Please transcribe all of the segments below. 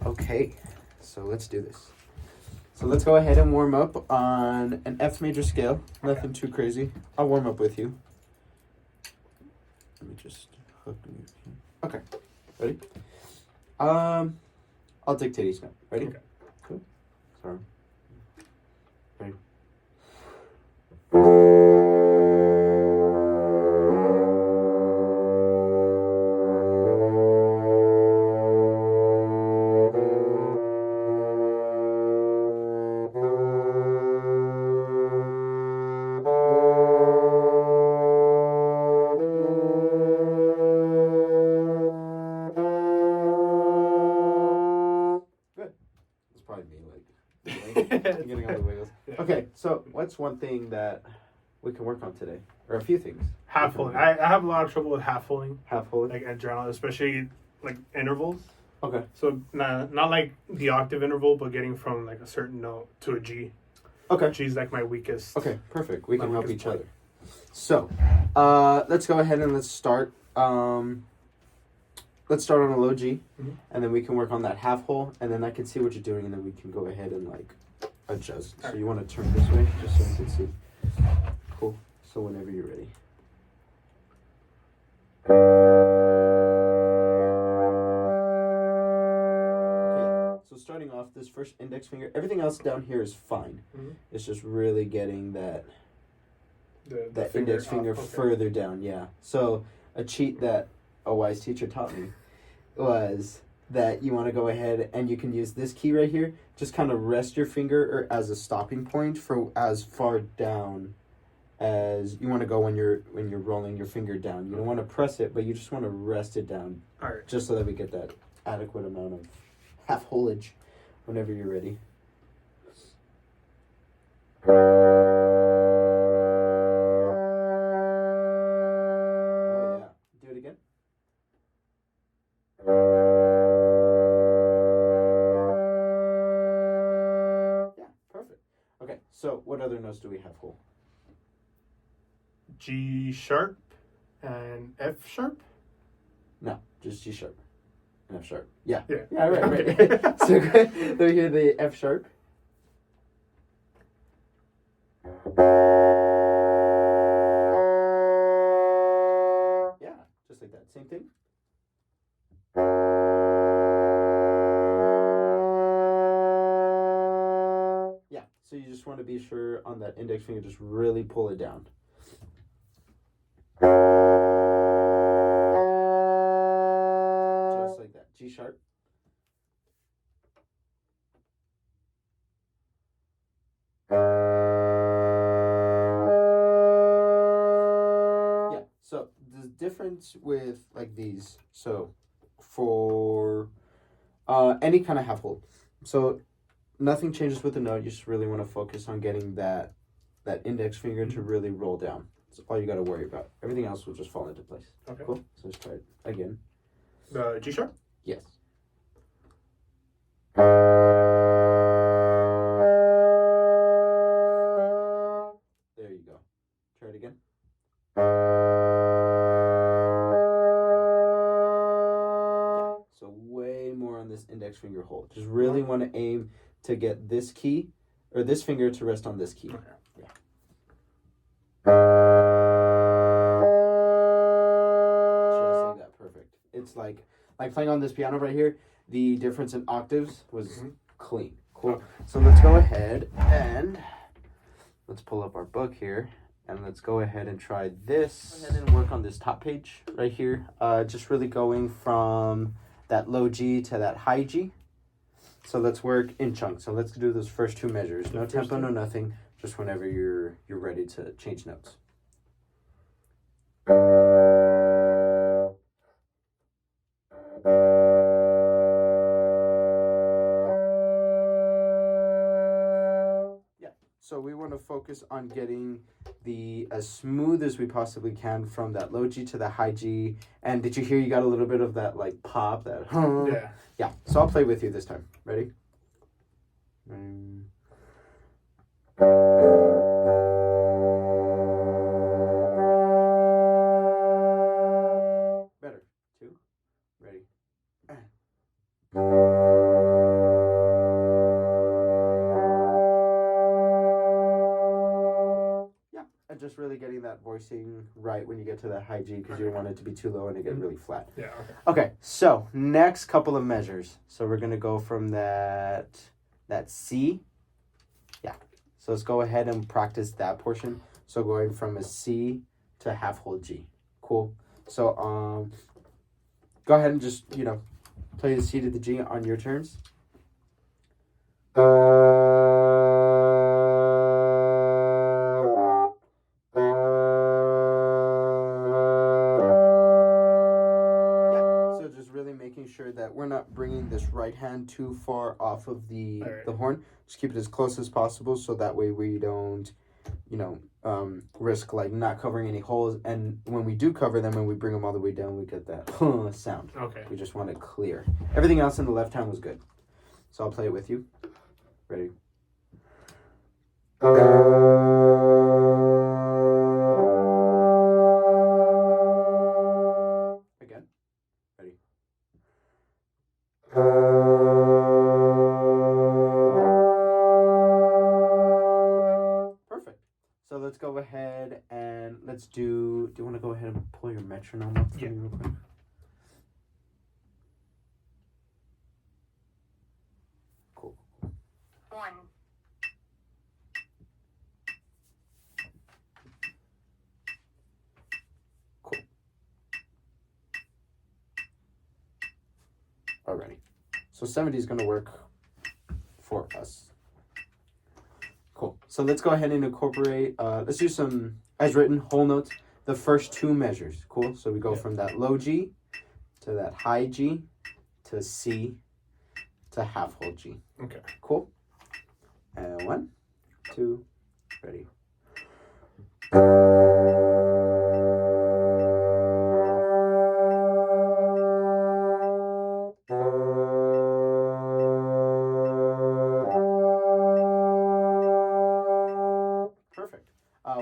Okay, so let's do this. So let's go ahead and warm up on an F major scale. Nothing too crazy. I'll warm up with you. Let me just hook me. Okay, ready? I'll dictate each note. Ready? Okay. Cool. Sorry. Ready? Probably me, getting all the wiggles. Yeah. Okay, so what's one thing that we can work on today, or a few things? Half holding. I have a lot of trouble with half holding, Half holding. like in general, especially like intervals. Okay. So not like the octave interval, but getting from like a certain note to a G. Okay. G is like my weakest. Okay, perfect. We can help each point. other. So, let's go ahead and let's start. Let's start on a low G, and then we can work on that half hole, and then I can see what you're doing, and then we can go ahead and like adjust. So you want to turn this way, just so I can see. Cool. So whenever you're ready. Okay. So starting off, this first index finger, everything else down here is fine. It's just really getting that index finger further down. Yeah. So a cheat that a wise teacher taught me was that you want to go ahead and you can use this key right here, just kind of rest your finger or as a stopping point for as far down as you want to go when you're rolling your finger down. You don't want to press it, but you just want to rest it down. All right. Just so that we get that adequate amount of half holage whenever you're ready. So, what other notes do we have whole? G sharp and F sharp? No, just G sharp and F sharp. Yeah. Yeah. Yeah, right. So, let me hear the F sharp. Yeah, just like that. Same thing. So you just want to be sure on that index finger, just really pull it down. Just like that. G sharp. Yeah, so the difference with like these, so for any kind of half hold, so nothing changes with the note. You just really want to focus on getting that index finger to really roll down. That's all you got to worry about. Everything else will just fall into place. Okay. Cool. So let's try it again. The G sharp? Yes. There you go. Try it again. Yeah. So way more on this index finger hold. Just really want to aim to get this key or this finger to rest on this key. Okay. Yeah. Just like that. Perfect. It's like playing on this piano right here. The difference in octaves was clean. Cool. Okay. So let's go ahead and let's pull up our book here and let's go ahead and try this. Go ahead and work on this top page right here. Just really going from that low G to that high G. So let's work in chunks. So let's do those first two measures. No tempo, no nothing. Just whenever you're ready to change notes. Yeah. So we want to focus on getting as smooth as we possibly can from that low G to the high G. And did you hear you got a little bit of that like pop, that Yeah. Yeah. So I'll play with you this time. Ready? Better. Two. Ready. just really getting that voicing right when you get to that high G, because you don't want it to be too low and it get really flat. Yeah. Okay. So next couple of measures. So we're gonna go from that C. Yeah. So let's go ahead and practice that portion. So going from a C to half whole G. Cool. So go ahead and just play the C to the G on your terms. Sure that we're not bringing this right hand too far off of the horn. Just keep it as close as possible, so that way we don't risk like not covering any holes, and when we do cover them and we bring them all the way down, we get that sound. Okay. We just want it clear. Everything else in the left hand was good, so I'll play it with you. Ready? Again. Ready? Perfect. So let's go ahead and let's do you want to go ahead and pull your metronome up for me real quick? Cool. 1. Cool. Alrighty. So 70 is going to work for us. Cool. So let's go ahead and incorporate, let's do some, as written, whole notes, the first two measures. Cool. So we go from that low G to that high G to C to half whole G. Okay. Cool. And 1, 2, ready.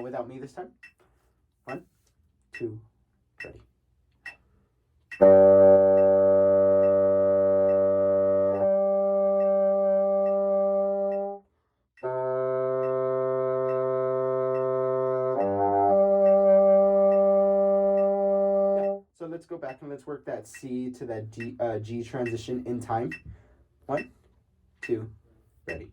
Without me this time. 1, 2, ready. So let's go back and let's work that C to that G transition in time. 1, 2, ready.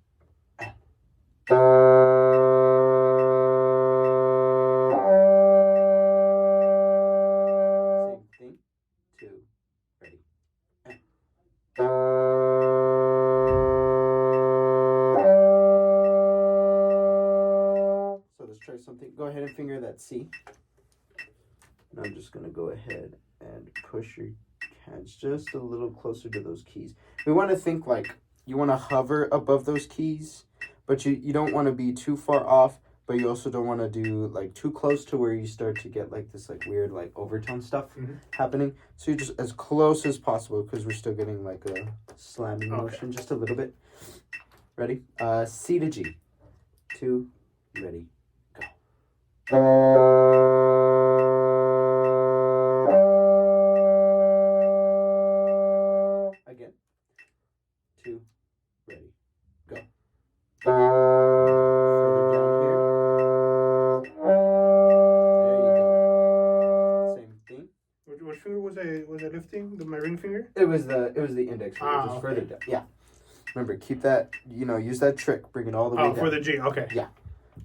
Go ahead and finger that C. And I'm just going to go ahead and push your hands just a little closer to those keys. We want to think like you want to hover above those keys, but you don't want to be too far off, but you also don't want to do like too close to where you start to get like this like weird like overtone stuff happening. So you're just as close as possible, because we're still getting like a slamming motion just a little bit. Ready? C to G. 2, ready. Again. 2, ready, go. Further down here. There you go. Same thing. Which finger was I lifting? My ring finger? It was the index finger, just further down. Yeah. Remember, keep that. Use that trick. Bring it all the way down. Oh, for the G. Okay. Yeah.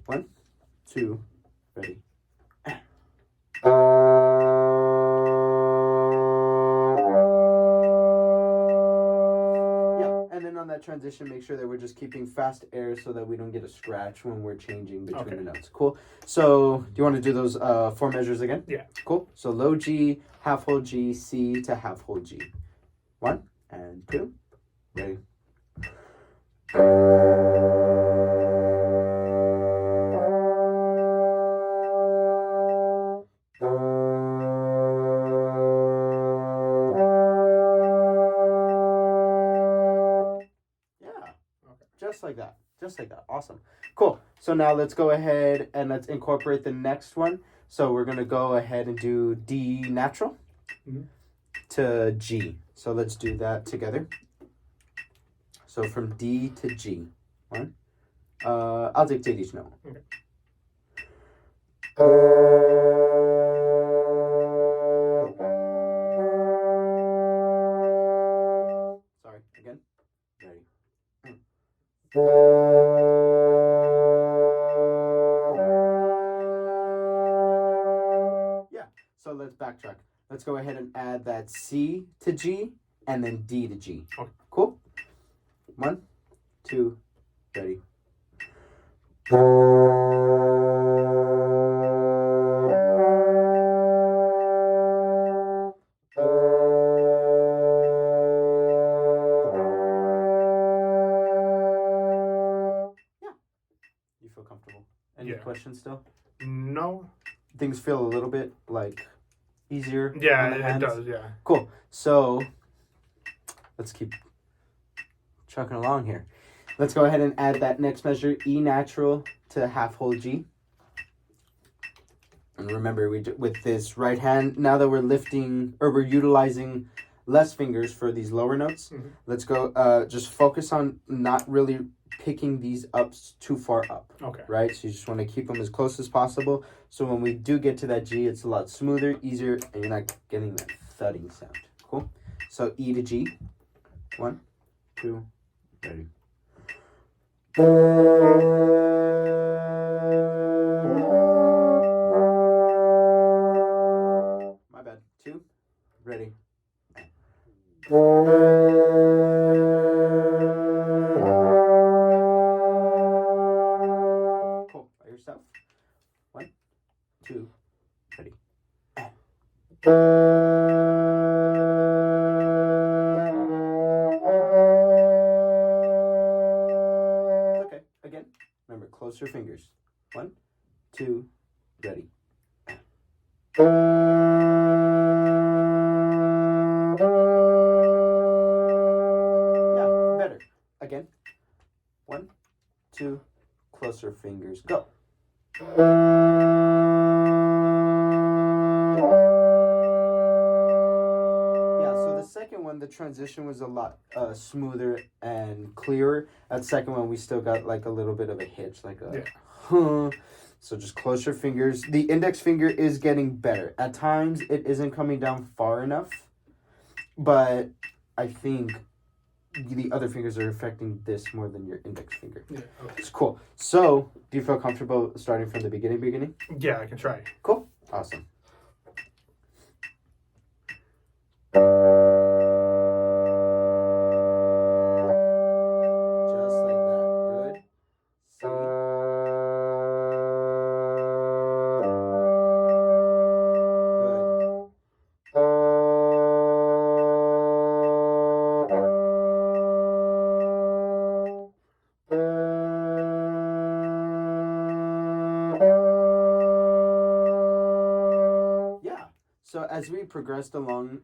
1, 2. Ready. Yeah, and then on that transition, make sure that we're just keeping fast air so that we don't get a scratch when we're changing between the notes. Cool. So, do you want to do those 4 measures again? Yeah. Cool. So low G, half whole G, C to half whole G. 1 and 2. Ready. Just like that. Awesome. Cool. So now let's go ahead and let's incorporate the next one. So we're going to go ahead and do D natural to G. So let's do that together. So from D to G. 1. I'll dictate each note. Sorry, again. Ready. Yeah, so let's backtrack. Let's go ahead and add that C to G and then D to G. Okay. Cool? 1, 2, ready. You feel comfortable? Any questions still? No. Things feel a little bit like easier. Yeah, on the hands? It does. Yeah. Cool. So let's keep trucking along here. Let's go ahead and add that next measure, E natural to half whole G. And remember, with this right hand, now that we're lifting or we're utilizing less fingers for these lower notes, let's go just focus on not really picking these up too far up. Okay. Right? So you just want to keep them as close as possible. So when we do get to that G, it's a lot smoother, easier, and you're not getting that thudding sound. Cool? So E to G. 1, 2, ready. My bad. 2, ready. Cool. By yourself. 1, 2, ready. Okay, again. Remember, close your fingers. 1, 2, ready. Yeah, better. Again. 1, 2, closer fingers, go. Yeah, so the second one, the transition was a lot smoother and clearer. That second one, we still got like a little bit of a hitch, like a huh. So just close your fingers. The index finger is getting better. At times, it isn't coming down far enough, but I think the other fingers are affecting this more than your index finger. Yeah. Okay. It's cool. So, do you feel comfortable starting from the beginning? Yeah, I can try. Cool. Awesome. Just like that. Good. C. So as we progressed along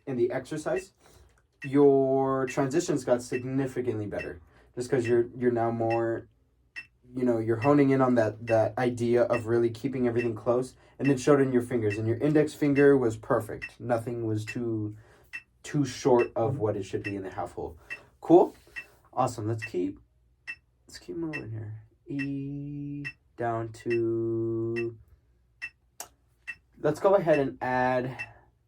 in the exercise, your transitions got significantly better. Just because you're now more, you're honing in on that idea of really keeping everything close, and it showed in your fingers. And your index finger was perfect. Nothing was too short of what it should be in the half hole. Cool, awesome. Let's keep moving here. E down to. Let's go ahead and add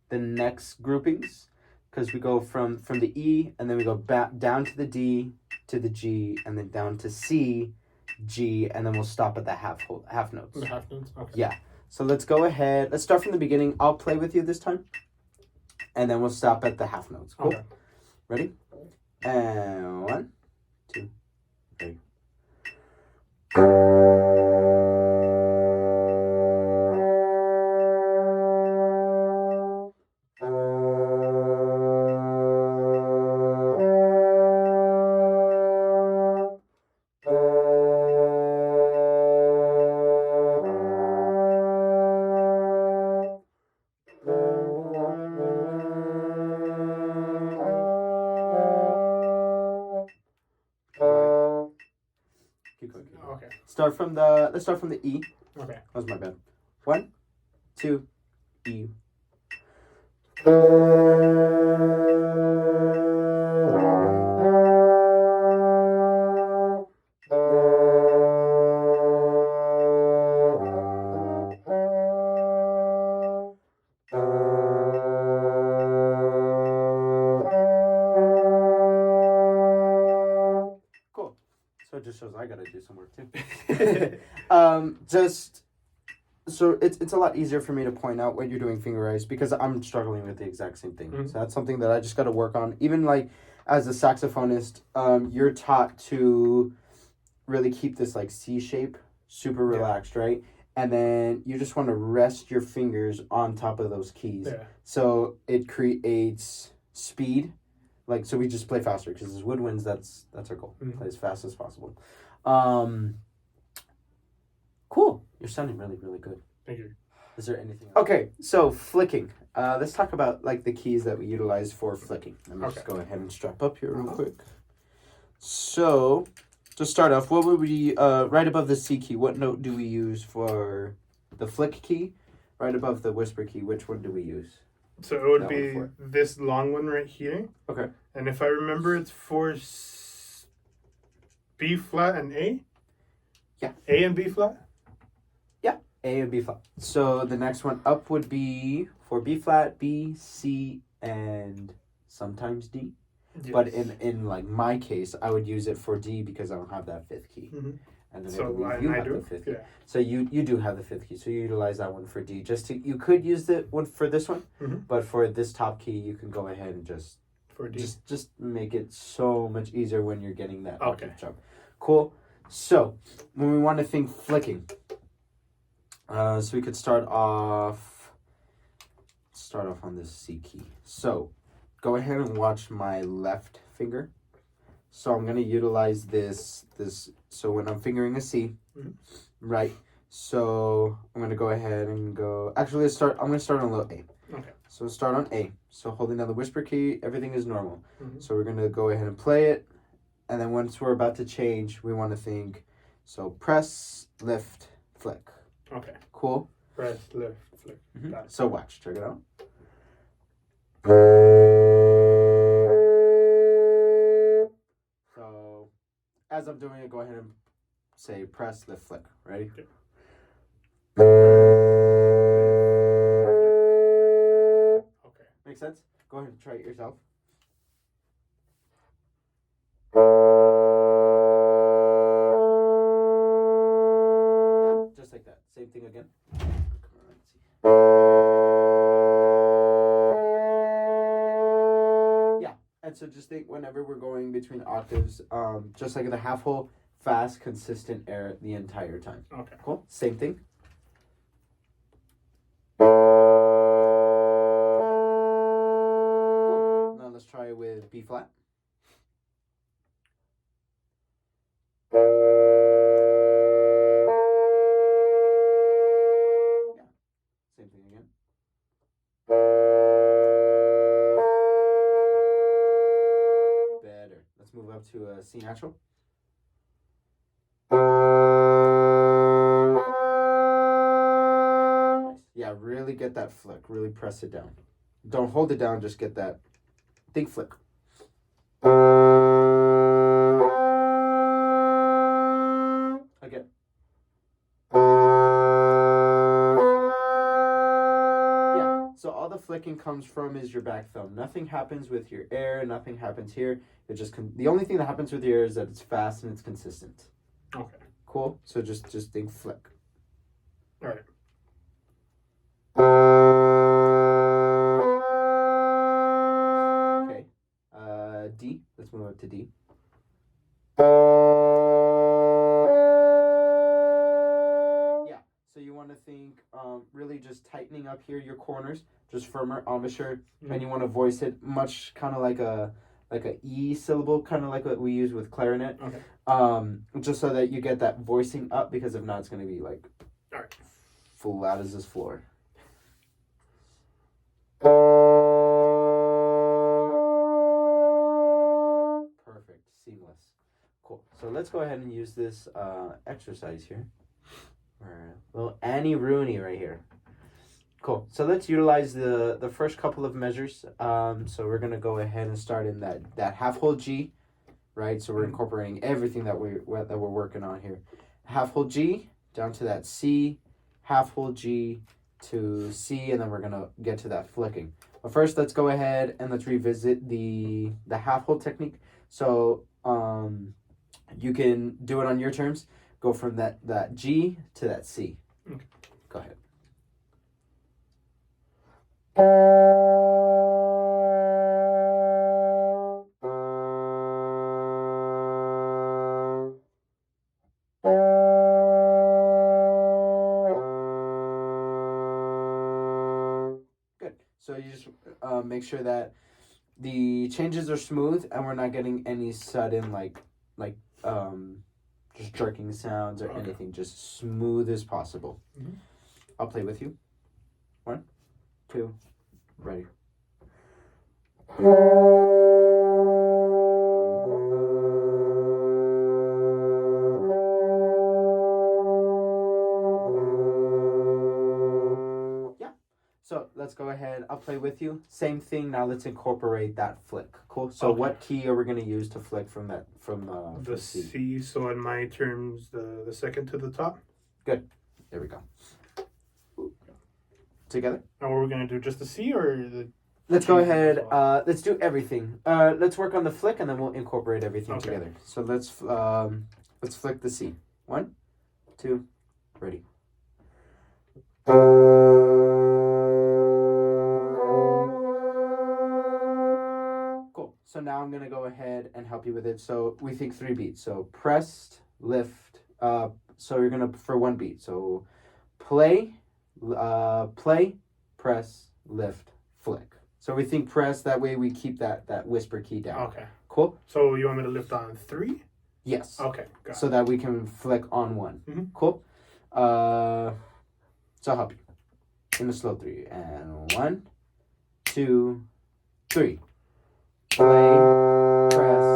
the next groupings, because we go from the E, and then we go back down to the D, to the G, and then down to C, G, and then we'll stop at the half notes. The half notes? Okay. Yeah. So let's go ahead. Let's start from the beginning. I'll play with you this time, and then we'll stop at the half notes. Cool? Okay. Ready? And 1, 2, 3. Okay. Let's start from the E. Okay. That was my bad. 1, 2, E. just shows I gotta do some work too. So it's a lot easier for me to point out when you're doing fingerized because I'm struggling with the exact same thing. Mm-hmm. So that's something that I just got to work on. Even like as a saxophonist, you're taught to really keep this like C shape, super relaxed, right? And then you just want to rest your fingers on top of those keys. Yeah. So it creates speed. Like, so we just play faster because as woodwinds, that's our goal. Mm-hmm. Play as fast as possible. Cool. You're sounding really, really good. Thank you. Is there anything else? Okay, so flicking. Let's talk about like the keys that we utilize for flicking. Let me just go ahead and strap up here real quick. So, to start off, what would we, right above the C key, what note do we use for the flick key? Right above the whisper key, which one do we use? So it would be this long one right here. Okay. And if I remember, it's for B flat and A? Yeah. A and B flat? A and B flat. So the next one up would be for B flat, B, C, and sometimes D. Yes. But in like my case, I would use it for D because I don't have that fifth key. Mm-hmm. And then so you have the fifth key. Yeah. So you do have the fifth key. So you utilize that one for D. You could use the one for this one, but for this top key, you can go ahead and just for D. Just make it so much easier when you're getting that octave jump. Cool. So when we want to think flicking. So we could start off on this C key. So go ahead and watch my left finger. So I'm going to utilize this. So when I'm fingering a C, right? So I'm going to go ahead and go. Actually, I'm going to start on low A. Okay. So start on A. So holding down the whisper key, everything is normal. Mm-hmm. So we're going to go ahead and play it. And then once we're about to change, we want to think. So press, lift, flick. Okay. Cool. Press, lift, flick. Mm-hmm. So watch. Check it out. So as I'm doing it, go ahead and say press, lift, flick. Ready? Okay. Okay. Make sense? Go ahead and try it yourself. Just like that. Same thing again. Yeah. And so just think whenever we're going between octaves, just like the half whole, fast, consistent air the entire time. Okay. Cool? Same thing. Cool. Now let's try it with B flat. Same thing again. Better. Let's move up to a C natural. Nice. Yeah, really get that flick. Really press it down. Don't hold it down, just get that. Think flick. Again. So all the flicking comes from is your back thumb. Nothing happens with your air. Nothing happens here. It just the only thing that happens with your air is that it's fast and it's consistent. Okay. Cool. So just think flick. All right. Okay. D. Let's move up to D. So you want to think really just tightening up here your corners, just firmer embouchure, and you want to voice it much kind of like a E syllable, kind of like what we use with clarinet. Okay. Just so that you get that voicing up, because if not, it's going to be like full out as this floor. Perfect. Seamless. Cool. So let's go ahead and use this exercise here. Little Annie Rooney right here. Cool. So let's utilize the first couple of measures. So we're gonna go ahead and start in that half whole G, right? So we're incorporating everything that we're working on here. Half whole G down to that C, half whole G to C, and then we're gonna get to that flicking. But first, let's go ahead and let's revisit the half whole technique. So You can do it on your terms. Go from that G to that C. Okay. Go ahead. Good. So you just make sure that the changes are smooth and we're not getting any sudden just jerking sounds or anything. Just smooth as possible. Mm-hmm. I'll play with you. 1, 2, ready. So let's go ahead. I'll play with you. Same thing. Now let's incorporate that flick. Cool. So what key are we going to use to flick from that the C? So in my terms, the second to the top. Good. There we go. Together. And what we're going to do, just the C or the? Let's go ahead. Let's do everything. Let's work on the flick and then we'll incorporate everything together. So let's flick the C. 1, 2, ready. So now I'm going to go ahead and help you with it. So we think 3 beats. So pressed, lift. So you're going to, for 1 beat. So play, press, lift, flick. So we think press, that way we keep that whisper key down. Okay. Cool? So you want me to lift on 3? Yes. Okay. Got so it. that we can flick on 1. Mm-hmm. Cool? So I'll help you. In the slow 3. And 1, 2, 3. Play, press,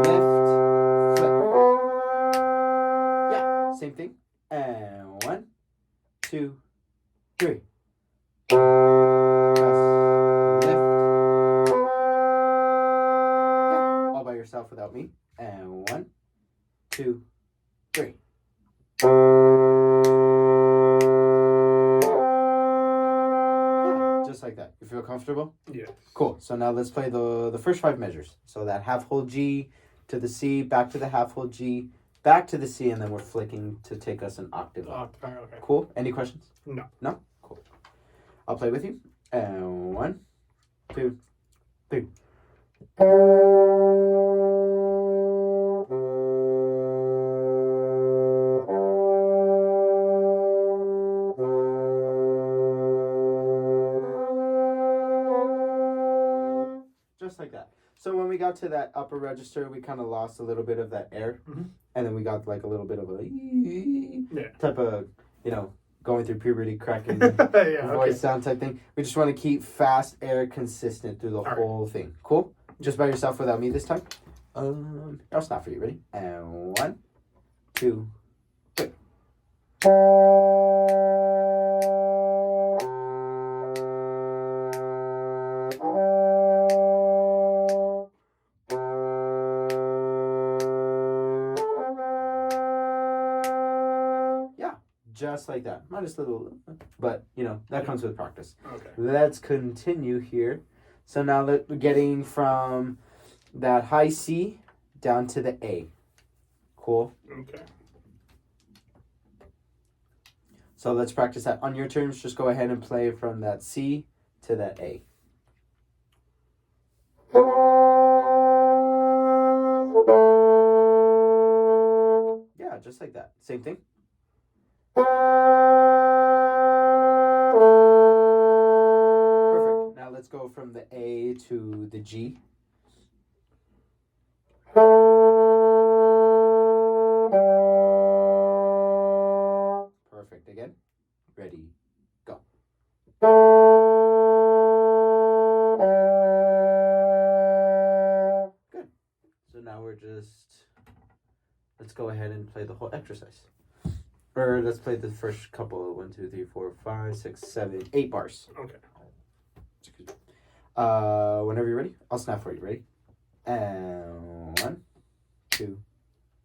lift, flip. Yeah, same thing. And 1, 2, 3. Press, lift. Yeah, all by yourself without me. And 1, 2, 3. Just like that. You feel comfortable? Yes. Cool. So now let's play the first 5 measures. So that half hold G to the C, back to the half hold G, back to the C, and then we're flicking to take us an octave up. Okay. Cool. Any questions? No. No? Cool. I'll play with you. And 1, 2, 3. Just like that. So when we got to that upper register, we kind of lost a little bit of that air. Mm-hmm. And then we got like a little bit of a type of, going through puberty, cracking voice sound type thing. We just want to keep fast air consistent through the whole thing. Cool? Just by yourself without me this time. I'll stop for you. Ready? And 1, 2, 3. Just like that. Minus a little, but that comes with practice. Okay. Let's continue here. So now that we're getting from that high C down to the A. Cool? Okay. So let's practice that on your terms. Just go ahead and play from that C to that A. Yeah, just like that. Same thing. Perfect. Now let's go from the A to the G. Perfect. Again. Ready. Go. Good. So now let's go ahead and play the whole exercise. Or let's play the first couple. 1, 2, 3, 4, 5, 6, 7, 8 bars. Okay. Whenever you're ready, I'll snap for you. Ready? And 1, 2,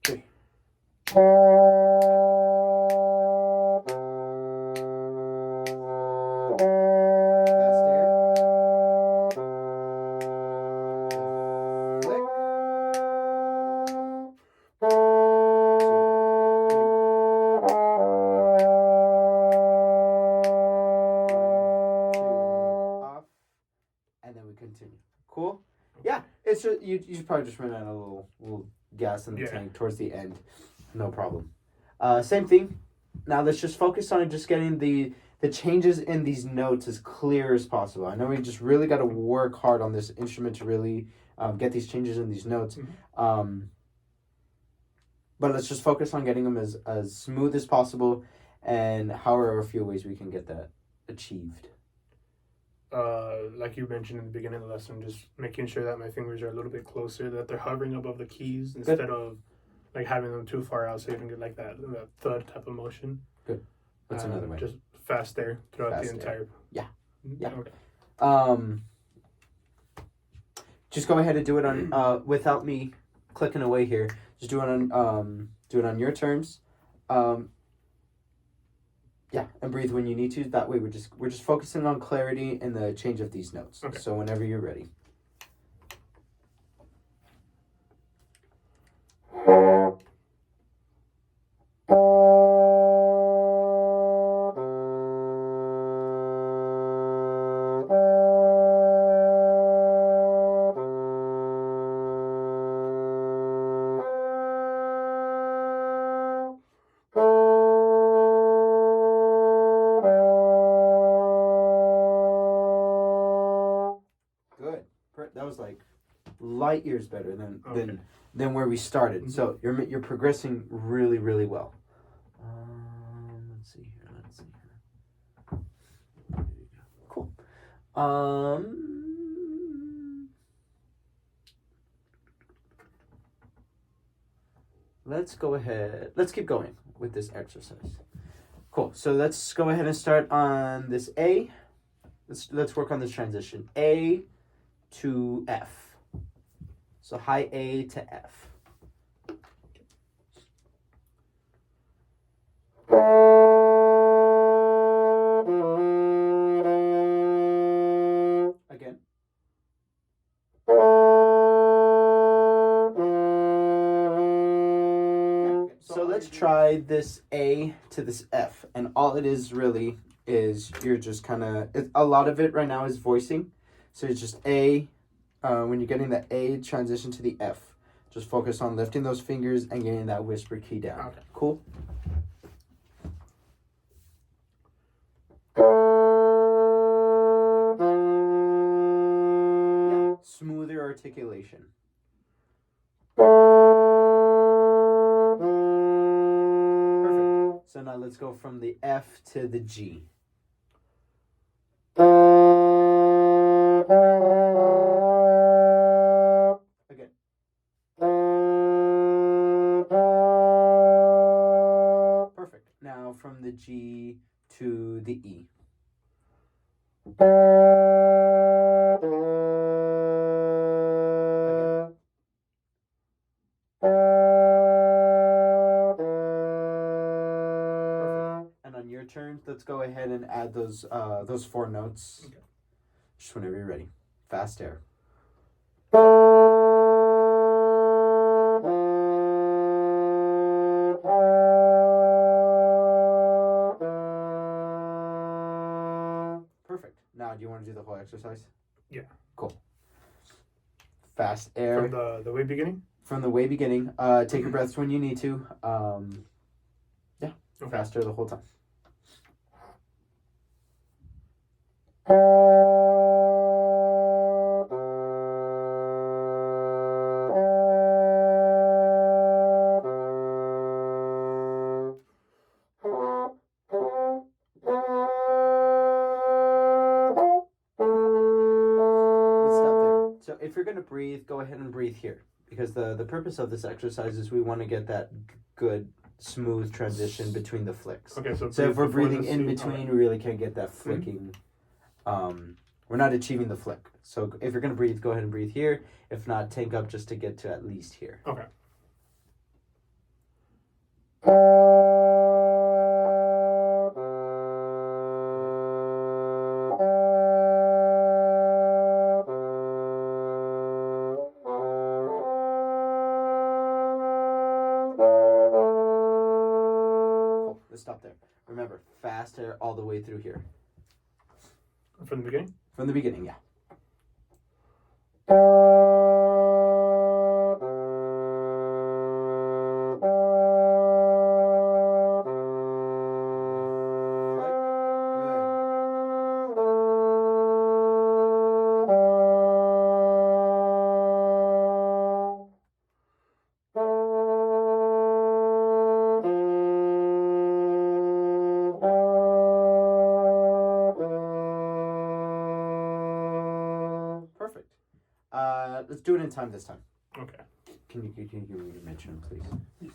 3. Fast air. Flick. it's just, you probably just ran out of a little gas in the tank towards the end. No problem. Same thing. Now let's just focus on just getting the changes in these notes as clear as possible. I know we just really got to work hard on this instrument to really get these changes in these notes. Mm-hmm. But let's just focus on getting them as smooth as possible, and how are a few ways we can get that achieved. Like you mentioned in the beginning of the lesson, just making sure that my fingers are a little bit closer, that they're hovering above the keys instead of like having them too far out, so you can get like that thud type of motion. Good. That's another way. Just fast air throughout the entire. Yeah. Okay. Just go ahead and do it on without me clicking away here. Just do it on your terms. And breathe when you need to. That way we're just focusing on clarity and the change of these notes. Okay. So whenever you're ready. That was like light years better than where we started. Mm-hmm. So you're progressing really, really well. Let's see here. Cool. Let's go ahead. Let's keep going with this exercise. Cool. So let's go ahead and start on this A. Let's work on this transition. A to F. So high A to F. Again. So let's try this A to this F. And all it is really is you're just kind of, a lot of it right now is voicing. So it's just A, when you're getting the A transition to the F, just focus on lifting those fingers and getting that whisper key down. Okay. Cool? Yeah. Smoother articulation. Perfect. So now let's go from the F to the G. Again. Perfect. Now from the G to the E. Again. Perfect. And on your turn, let's go ahead and add those 4 notes. Okay. Just whenever you're ready. Fast air. Perfect. Now, do you want to do the whole exercise? Yeah. Cool. Fast air. From the way beginning? From the way beginning. Take your breaths when you need to. Okay. Fast air the whole time. If you're going to breathe, go ahead and breathe here. Because the purpose of this exercise is we want to get that good, smooth transition between the flicks. Okay, so if we're breathing in between, we really can't get that flicking. We're not achieving the flick. So if you're going to breathe, go ahead and breathe here. If not, tank up just to get to at least here. Okay. Stop there. Remember, fast air all the way through here. From the beginning? From the beginning, yeah. let's do it in time this time. Okay. Can you read your mention, please? Yes.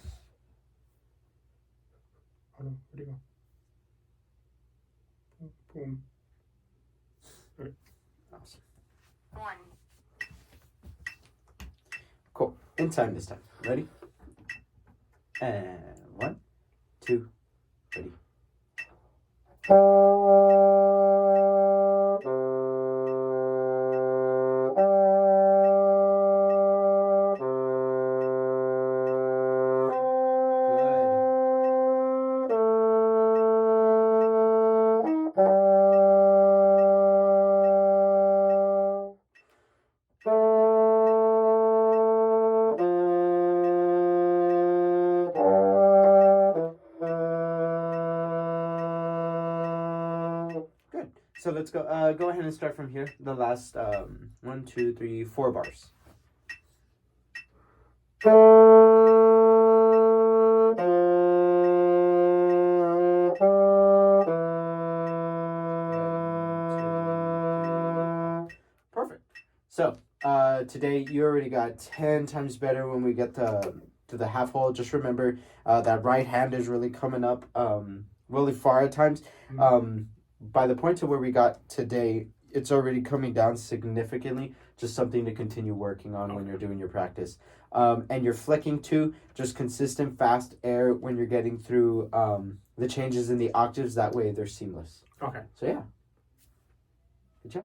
Oh no, where'd you go? Boom. All right. Awesome. 1, Cool. In time this time. Ready? And 1, 2, ready. So let's go. Go ahead and start from here. The last 1, 2, 3, 4 bars. Perfect. So today you already got 10 times better when we get to the half hole. Just remember that right hand is really coming up really far at times. By the point to where we got today, it's already coming down significantly. Just something to continue working on when you're doing your practice. And you're flicking too, just consistent fast air when you're getting through the changes in the octaves. That way they're seamless. Okay. So yeah.